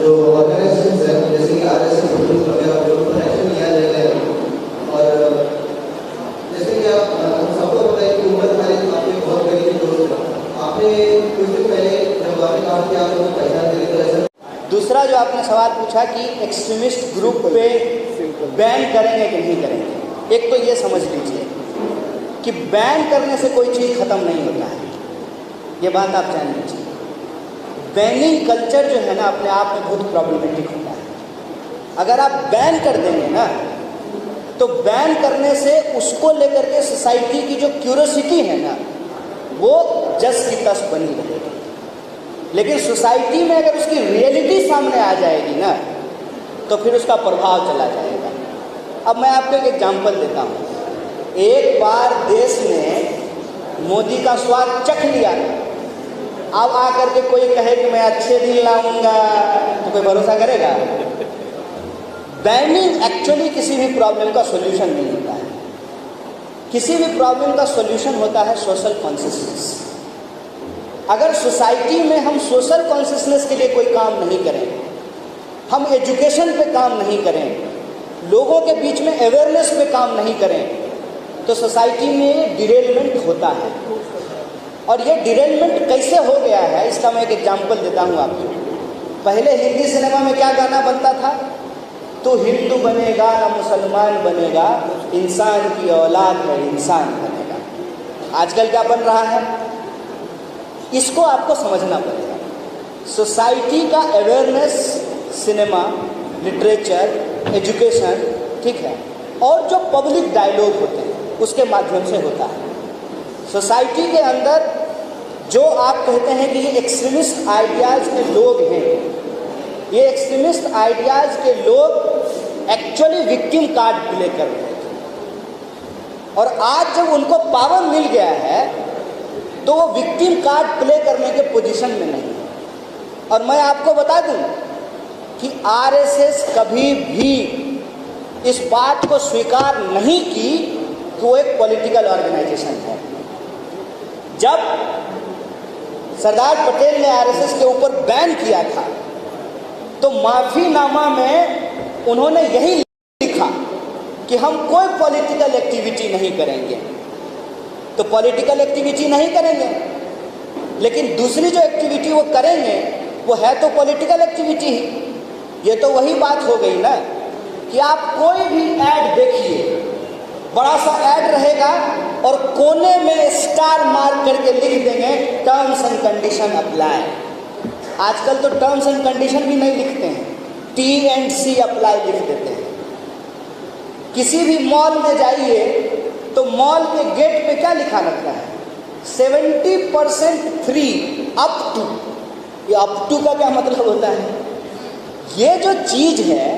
जो ऑर्गेनाइजेशन है जैसे कि आरएसएस वगैरह जो एक्शन लिया जाएगा। और जैसे कि आप सबको पता है कि उमर खालिद आपके बहुत करीबी दोस्त हैं, आपने कुछ दिन पहले जब आपने कहा कि आप लोग पहचान देंगे तो ऐसा। दूसरा जो आपने सवाल पूछा कि एक्सट्रीमिस्ट ग्रुप पे बैन करेंगे कि नहीं करेंगे, एक तो ये समझ लीजिए कि बैन करने से कोई चीज़ ख़त्म नहीं होता है, ये बात आप जान लीजिए। बैनिंग कल्चर जो है ना अपने आप में बहुत प्रॉब्लमेटिक होता है। अगर आप बैन कर देंगे ना तो बैन करने से उसको लेकर के सोसाइटी की जो क्यूरोसिटी है ना वो जस की तस बनी रहेगी, लेकिन सोसाइटी में अगर उसकी रियलिटी सामने आ जाएगी ना तो फिर उसका प्रभाव चला जाएगा। अब मैं आपको एक एग्जांपल देता हूँ। एक बार देश ने मोदी का स्वाद चख लिया, अब आकर के कोई कहे कि मैं अच्छे दिन लाऊंगा तो कोई भरोसा करेगा? बैनिंग एक्चुअली किसी भी प्रॉब्लम का सॉल्यूशन नहीं होता है। किसी भी प्रॉब्लम का सॉल्यूशन होता है सोशल कॉन्शियसनेस। अगर सोसाइटी में हम सोशल कॉन्शियसनेस के लिए कोई काम नहीं करें, हम एजुकेशन पे काम नहीं करें, लोगों के बीच में अवेयरनेस पे काम नहीं करें, तो सोसाइटी में डिरेलमेंट होता है। और ये डिरेलमेंट कैसे हो गया है इसका मैं एक एग्जांपल देता हूँ आपको। पहले हिंदी सिनेमा में क्या गाना बनता था? तो हिंदू बनेगा ना मुसलमान बनेगा, इंसान की औलाद है इंसान बनेगा। आजकल क्या बन रहा है? इसको आपको समझना पड़ेगा। सोसाइटी का अवेयरनेस सिनेमा, लिटरेचर, एजुकेशन, ठीक है, और जो पब्लिक डायलॉग होते हैं उसके माध्यम से होता है। सोसाइटी के अंदर जो आप कहते हैं कि ये एक्सट्रीमिस्ट आइडियाज़ के लोग हैं, ये एक्सट्रीमिस्ट आइडियाज़ के लोग एक्चुअली विक्टिम कार्ड प्ले कर रहे थे, और आज जब उनको पावर मिल गया है तो वो विक्टिम कार्ड प्ले करने के पोजीशन में नहीं है। और मैं आपको बता दूं कि आरएसएस कभी भी इस बात को स्वीकार नहीं की कि वो एक पॉलिटिकल ऑर्गेनाइजेशन है। जब सरदार पटेल ने आरएसएस के ऊपर बैन किया था तो माफीनामा में उन्होंने यही लिखा कि हम कोई पॉलिटिकल एक्टिविटी नहीं करेंगे। तो पॉलिटिकल एक्टिविटी नहीं करेंगे, लेकिन दूसरी जो एक्टिविटी वो करेंगे वो है तो पॉलिटिकल एक्टिविटी ही। ये तो वही बात हो गई ना कि आप कोई भी ऐड देखिए, बड़ा सा ऐड रहेगा और कोने में स्टार मार्क करके लिख देंगे टर्म्स एंड कंडीशन अप्लाई। आजकल तो टर्म्स एंड कंडीशन भी नहीं लिखते हैं, T&C अप्लाई लिख देते हैं। किसी भी मॉल में जाइए तो मॉल के गेट पे क्या लिखा रहता है? 70% फ्री अप टू। ये अप टू का क्या मतलब होता है? ये जो चीज़ है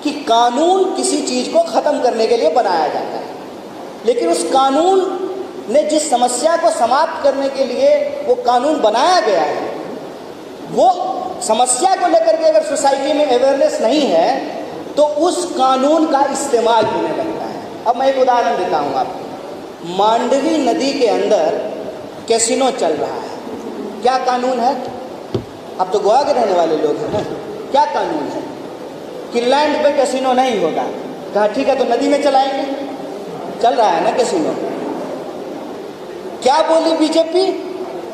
कि कानून किसी चीज़ को ख़त्म करने के लिए बनाया जाता है, लेकिन उस कानून ने जिस समस्या को समाप्त करने के लिए वो कानून बनाया गया है, वो समस्या को लेकर के अगर सोसाइटी में अवेयरनेस नहीं है तो उस कानून का इस्तेमाल होने लगता है। अब मैं एक उदाहरण देता हूँ आपको। मांडवी नदी के अंदर कैसीनो चल रहा है, क्या कानून है? अब तो गोवा के रहने वाले लोग हैं ना, क्या कानून है कि लैंड पे कैसीनो नहीं होगा? कहा ठीक है तो नदी में चलाएंगे। चल रहा है ना कैसीनो। क्या बोली बीजेपी?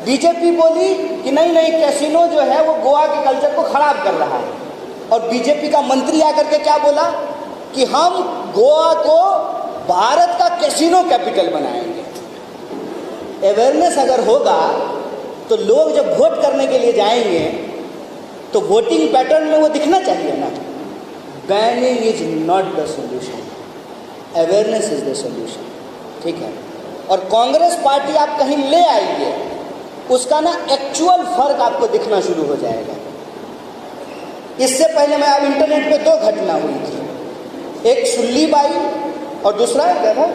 बीजेपी बोली कि नहीं नहीं, कैसीनो जो है वो गोवा के कल्चर को खराब कर रहा है। और बीजेपी का मंत्री आकर के क्या बोला कि हम गोवा को भारत का कैसीनो कैपिटल बनाएंगे। अवेयरनेस अगर होगा तो लोग जब वोट करने के लिए जाएंगे तो वोटिंग पैटर्न में वो दिखना चाहिए ना। Banning is not the solution, awareness is the solution, ठीक है। और कांग्रेस पार्टी आप कहीं ले आइए, उसका ना एक्चुअल फर्क आपको दिखना शुरू हो जाएगा। इससे पहले मैं अब इंटरनेट पे दो घटना हुई थी, एक सुल्ली बाई और दूसरा क्या था?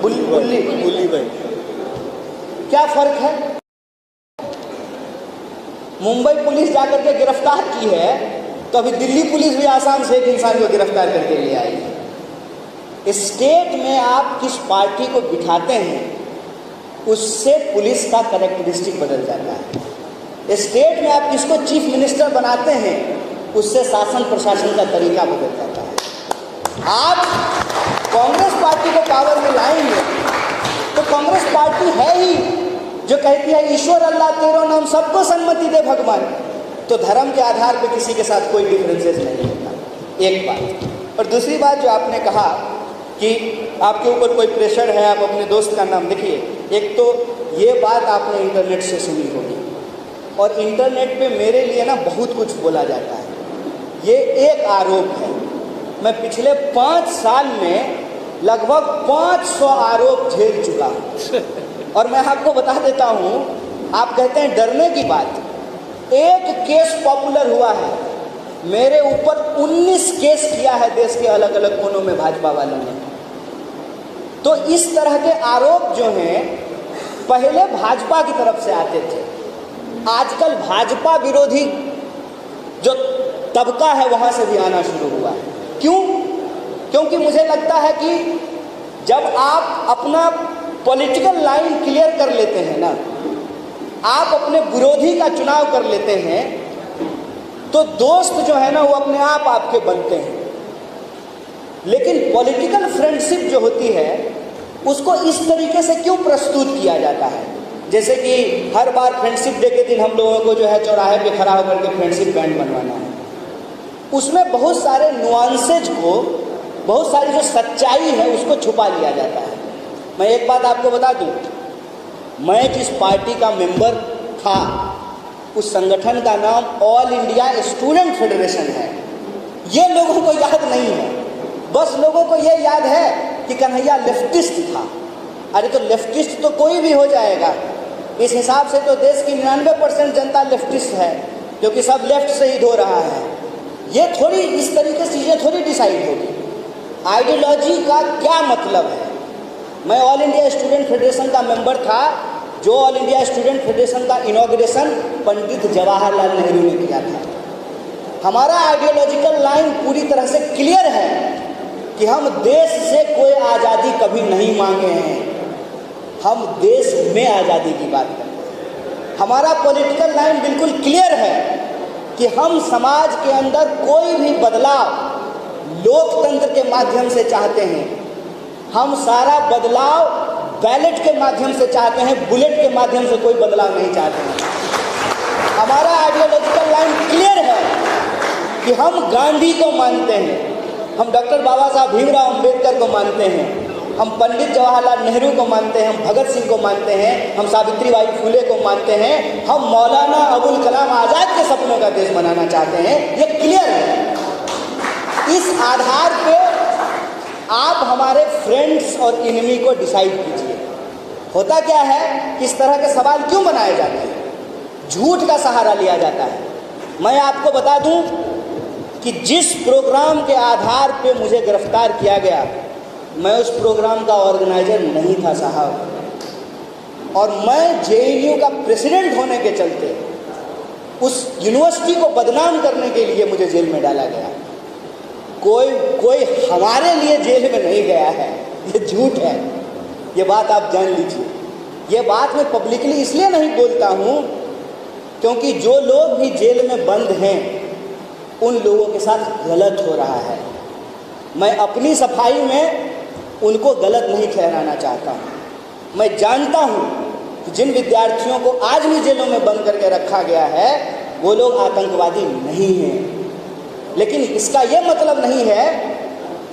बुल्ली बाई। क्या फर्क है? मुंबई पुलिस जाकर के गिरफ्तार की है तो अभी दिल्ली पुलिस भी आसाम से एक इंसान को गिरफ्तार करके ले आई है। स्टेट में आप किस पार्टी को बिठाते हैं उससे पुलिस का कैरेक्टरिस्टिक बदल जाता है। स्टेट में आप किसको चीफ मिनिस्टर बनाते हैं उससे शासन प्रशासन का तरीका बदल जाता है। आप कांग्रेस पार्टी को पावर में लाएंगे तो कांग्रेस पार्टी है ही जो कहती है ईश्वर अल्लाह तेरो नाम, सबको सम्मति दे भगवान, तो धर्म के आधार पर किसी के साथ कोई डिफरेंसेस नहीं होता, एक बात। और दूसरी बात जो आपने कहा कि आपके ऊपर कोई प्रेशर है, आप अपने दोस्त का नाम लिखिए, एक तो ये बात आपने इंटरनेट से सुनी होगी और इंटरनेट पे मेरे लिए ना बहुत कुछ बोला जाता है, ये एक आरोप है। मैं पिछले 5 साल में लगभग 500 आरोप झेल चुका हूँ और मैं आपको बता देता हूँ, आप कहते हैं डरने की बात, एक केस पॉपुलर हुआ है, मेरे ऊपर 19 केस किया है देश के अलग अलग कोनों में भाजपा वालों ने। तो इस तरह के आरोप जो हैं पहले भाजपा की तरफ से आते थे, आजकल भाजपा विरोधी जो तबका है वहाँ से भी आना शुरू हुआ है। क्यों? क्योंकि मुझे लगता है कि जब आप अपना पॉलिटिकल लाइन क्लियर कर लेते हैं ना, आप अपने विरोधी का चुनाव कर लेते हैं, तो दोस्त जो है ना वो अपने आप आपके बनते हैं। लेकिन पॉलिटिकल फ्रेंडशिप जो होती है उसको इस तरीके से क्यों प्रस्तुत किया जाता है, जैसे कि हर बार फ्रेंडशिप डे के दिन हम लोगों को जो है चौराहे पे खड़ा होकर के फ्रेंडशिप बैंड बनवाना है। उसमें बहुत सारे नुआंसेज को, बहुत सारी जो सच्चाई है उसको छुपा लिया जाता है। मैं एक बात आपको बता दूं, मैं जिस पार्टी का मेंबर था उस संगठन का नाम ऑल इंडिया स्टूडेंट फेडरेशन है। ये लोगों को याद नहीं है, बस लोगों को ये याद है कि कन्हैया लेफ्टिस्ट था। अरे तो लेफ्टिस्ट तो कोई भी हो जाएगा, इस हिसाब से तो देश की 99% जनता लेफ्टिस्ट है, क्योंकि सब लेफ्ट से ही धो रहा है। ये थोड़ी इस तरीके से चीज़ें थोड़ी डिसाइड होगी। आइडियोलॉजी का क्या मतलब है? मैं ऑल इंडिया स्टूडेंट फेडरेशन का मेंबर था, जो ऑल इंडिया स्टूडेंट फेडरेशन का इनॉग्रेशन पंडित जवाहरलाल नेहरू ने किया था। हमारा आइडियोलॉजिकल लाइन पूरी तरह से क्लियर है कि हम देश से कोई आज़ादी कभी नहीं मांगे हैं, हम देश में आज़ादी की बात करते हैं। हमारा पॉलिटिकल लाइन बिल्कुल क्लियर है कि हम समाज के अंदर कोई भी बदलाव लोकतंत्र के माध्यम से चाहते हैं। हम सारा बदलाव बैलेट के माध्यम से चाहते हैं, बुलेट के माध्यम से कोई बदलाव नहीं चाहते हैं। हमारा आइडियोलॉजिकल लाइन क्लियर है कि हम गांधी को मानते हैं, हम डॉक्टर बाबा साहब भीमराव अंबेडकर को मानते हैं, हम पंडित जवाहरलाल नेहरू को मानते हैं, हम भगत सिंह को मानते हैं, हम सावित्रीबाई फुले को मानते हैं, हम मौलाना अबुल कलाम आज़ाद के सपनों का देश बनाना चाहते हैं। ये क्लियर है। इस आधार पे आप हमारे फ्रेंड्स और इनमी को डिसाइड कीजिए। होता क्या है, इस तरह के सवाल क्यों बनाए जाते हैं? झूठ का सहारा लिया जाता है। मैं आपको बता दूं कि जिस प्रोग्राम के आधार पे मुझे गिरफ्तार किया गया, मैं उस प्रोग्राम का ऑर्गेनाइजर नहीं था साहब, और मैं जेएनयू का प्रेसिडेंट होने के चलते उस यूनिवर्सिटी को बदनाम करने के लिए मुझे जेल में डाला गया। कोई हमारे लिए जेल में नहीं गया है, ये झूठ है, ये बात आप जान लीजिए। ये बात मैं पब्लिकली इसलिए नहीं बोलता हूँ क्योंकि जो लोग भी जेल में बंद हैं उन लोगों के साथ गलत हो रहा है। मैं अपनी सफाई में उनको गलत नहीं ठहराना चाहता हूँ। मैं जानता हूँ कि जिन विद्यार्थियों को आज भी जेलों में बंद करके रखा गया है वो लोग आतंकवादी नहीं हैं, लेकिन इसका ये मतलब नहीं है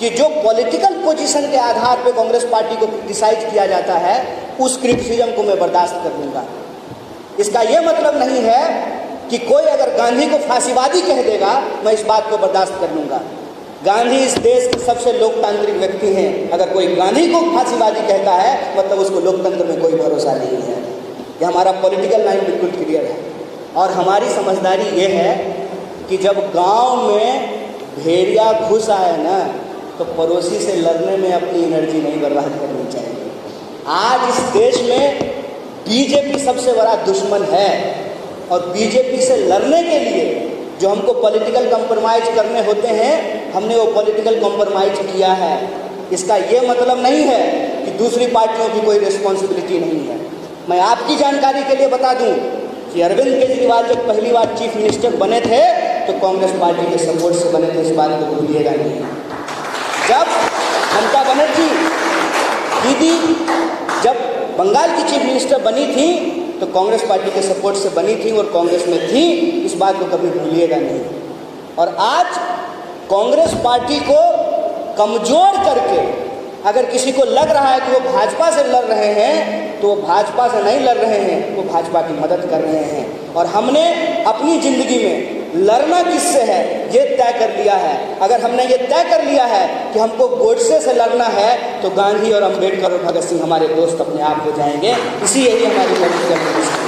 कि जो पॉलिटिकल पोजीशन के आधार पर कांग्रेस पार्टी को क्रिटिसाइज किया जाता है उस क्रिटिसिज्म को मैं बर्दाश्त कर लूँगा। इसका ये मतलब नहीं है कि कोई अगर गांधी को फांसीवादी कह देगा मैं इस बात को बर्दाश्त कर लूँगा। गांधी इस देश के सबसे लोकतांत्रिक व्यक्ति हैं, अगर कोई गांधी को फांसीवादी कहता है मतलब उसको लोकतंत्र में कोई भरोसा नहीं है। ये हमारा पॉलिटिकल लाइन बिल्कुल क्लियर है। और हमारी समझदारी ये है कि जब गांव में भेड़िया घुस आए ना तो पड़ोसी से लड़ने में अपनी एनर्जी नहीं बर्बाद करनी चाहिए। आज इस देश में बीजेपी सबसे बड़ा दुश्मन है और बीजेपी से लड़ने के लिए जो हमको पॉलिटिकल कॉम्प्रोमाइज़ करने होते हैं हमने वो पॉलिटिकल कॉम्प्रोमाइज़ किया है। इसका ये मतलब नहीं है कि दूसरी पार्टियों की कोई रिस्पॉन्सिबिलिटी नहीं है। मैं आपकी जानकारी के लिए बता दूं कि अरविंद केजरीवाल जब पहली बार चीफ मिनिस्टर बने थे तो कांग्रेस पार्टी के सपोर्ट से बने थे, इस बात को भूलिएगा नहीं। जब ममता बनर्जी दीदी जब बंगाल की चीफ मिनिस्टर बनी थी तो कांग्रेस पार्टी के सपोर्ट से बनी थी और कांग्रेस में थी, इस बात को कभी भूलिएगा नहीं। और आज कांग्रेस पार्टी को कमजोर करके अगर किसी को लग रहा है कि वो भाजपा से लड़ रहे हैं, तो वो भाजपा से नहीं लड़ रहे हैं, वो भाजपा की मदद कर रहे हैं। और हमने अपनी ज़िंदगी में लड़ना किससे है ये तय कर लिया है। अगर हमने ये तय कर लिया है कि हमको गोडसे से लड़ना है, तो गांधी और अंबेडकर और भगत सिंह हमारे दोस्त अपने आप हो जाएंगे। इसी यही हमारी लड़ाई है।